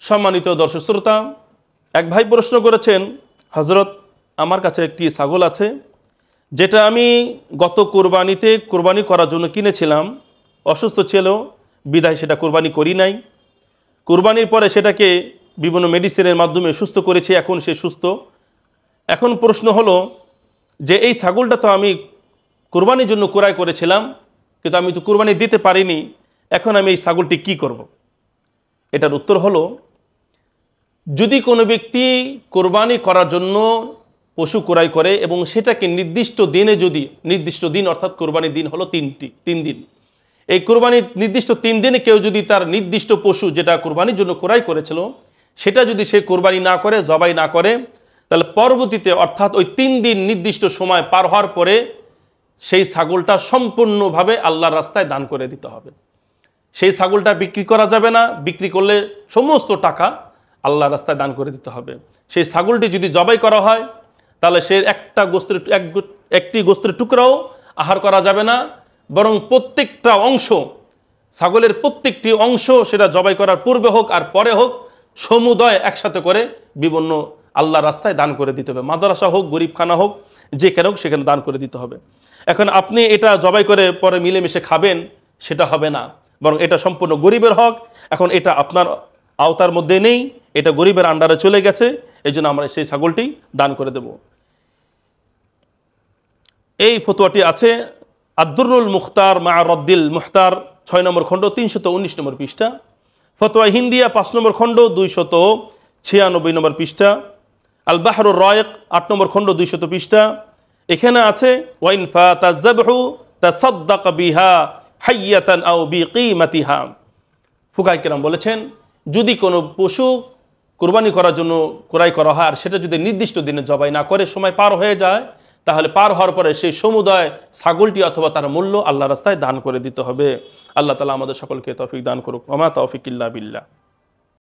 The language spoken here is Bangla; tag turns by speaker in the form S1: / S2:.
S1: সম্মানিত দর্শক শ্রোতা, এক ভাই প্রশ্ন করেছেন, হযরত আমার কাছে একটি ছাগল আছে যেটা আমি গত কোরবানিতে কোরবানি করার জন্য কিনেছিলাম। অসুস্থ ছিল বিধায় সেটা কোরবানি করি নাই। কোরবানির পরে সেটাকে বিভিন্ন মেডিসিনের মাধ্যমে সুস্থ করেছি, এখন সে সুস্থ। এখন প্রশ্ন হলো যে এই ছাগলটা তো আমি কোরবানির জন্য ক্রয় করেছিলাম, কিন্তু আমি তো কোরবানি দিতে পারিনি, এখন আমি এই ছাগলটি কি করব? এটার উত্তর হলো, যদি কোনো ব্যক্তি কোরবানি করার জন্য পশু ক্রয় করে এবং সেটাকে নির্দিষ্ট দিনে, যদি নির্দিষ্ট দিন অর্থাৎ কোরবানির দিন হলো 3 দিন, এই কোরবানির নির্দিষ্ট 3 দিনে কেউ যদি তার নির্দিষ্ট পশু যেটা কোরবানির জন্য ক্রয় করেছিল সেটা যদি সে কোরবানি না করে, জবাই না করে, তাহলে পরবর্তীতে অর্থাৎ ওই 3 দিন নির্দিষ্ট সময় পার হওয়ার পরে সেই ছাগলটা সম্পূর্ণভাবে আল্লাহর রাস্তায় দান করে দিতে হবে। সেই ছাগলটা বিক্রি করা যাবে না, বিক্রি করলে সমস্ত টাকা আল্লাহর রাস্তায় দান করে দিতে হবে। সেই ছাগলটি যদি জবাই করা হয় তাহলে সে একটি গোস্তের টুকরাও আহার করা যাবে না, বরং প্রত্যেকটা অংশ, ছাগলের প্রত্যেকটি অংশ সেটা জবাই করার পূর্বে হোক আর পরে হোক, সমুদয় একসাথে করে বিভিন্ন আল্লাহর রাস্তায় দান করে দিতে হবে। মাদ্রাসা হোক, গরিবখানা হোক, যেখানে হোক সেখানে দান করে দিতে হবে। এখন আপনি এটা জবাই করে পরে মিলেমিশে খাবেন, সেটা হবে না, বরং এটা সম্পূর্ণ গরিবের হক। এখন এটা আপনার আওতার মধ্যে নেই, এটা গরিবের আন্ডারে চলে গেছে, এই জন্য আমরা সেই ছাগলটি দান করে দেব। এই ফতোয়াটি আছে আদ-দুররুল মুখতার মা রদ্দিল মুখতার 6 নম্বর খণ্ড 319 নম্বর পৃষ্ঠা, ফতোয়া হিন্দিয়া 5 নম্বর খণ্ড 296 নম্বর পৃষ্ঠা, আল বাহরুর রায়ক 8 নম্বর খণ্ড 200 পৃষ্ঠা। এখানে আছে ওয়াইন ফাতাযাবহু তাসাদ্দাক বিহা হাইয়াতান আও বিকিমাতিহা। ফুকাহায়ে কেরাম বলেছেন, যদি কোনো পশু কুরবানি করার জন্য ক্রয় করা হয় আর সেটা যদি নির্দিষ্ট দিনে জবাই না করে সময় পার হয়ে যায়, তাহলে পার হওয়ার পরে সেই সমুদায় ছাগলটি অথবা তার মূল্য আল্লাহর রাস্তায় দান করে দিতে হবে। আল্লাহ তাআলা আমাদের সকলকে তৌফিক দান করুক। ওয়া মা তাওফিক ইল্লা বিল্লাহ।